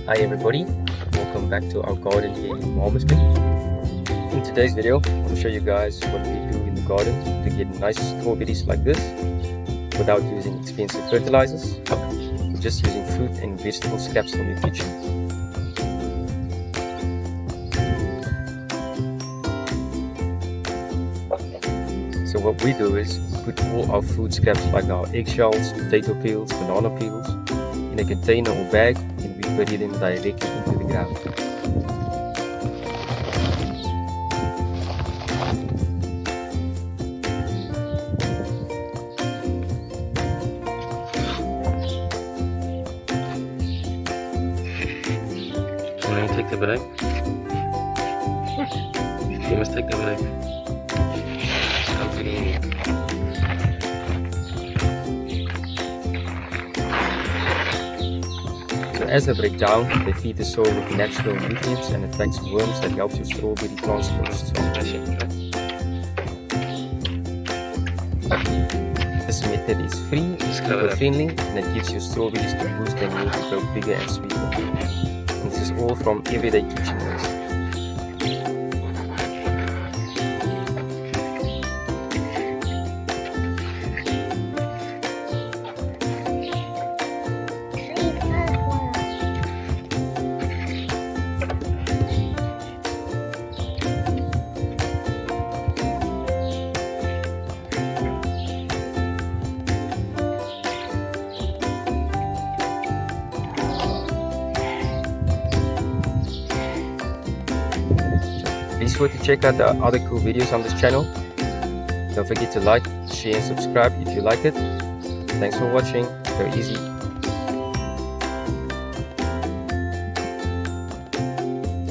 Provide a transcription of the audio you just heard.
Hi everybody, welcome back to our garden here in Marmers Bay. In today's video, I'll show you guys what we do in the garden to get nice strawberries like this without using expensive fertilizers. We're just using fruit and vegetable scraps from your kitchen. So what we do is put all our food scraps like our eggshells, potato peels, banana peels in a container or bag, and we bury them directly into the ground. Can you take the bag? You must take the bag. So as they break down, they feed the soil with natural nutrients and attracts worms that helps your strawberry plants grow strong. This method is free, eco-friendly, and it gives your strawberries the boost they need to grow bigger and sweeter. And this is all from everyday kitchen waste. Be sure to check out the other cool videos on this channel. Don't forget to like, share and subscribe if you like it. Thanks for watching. Go easy.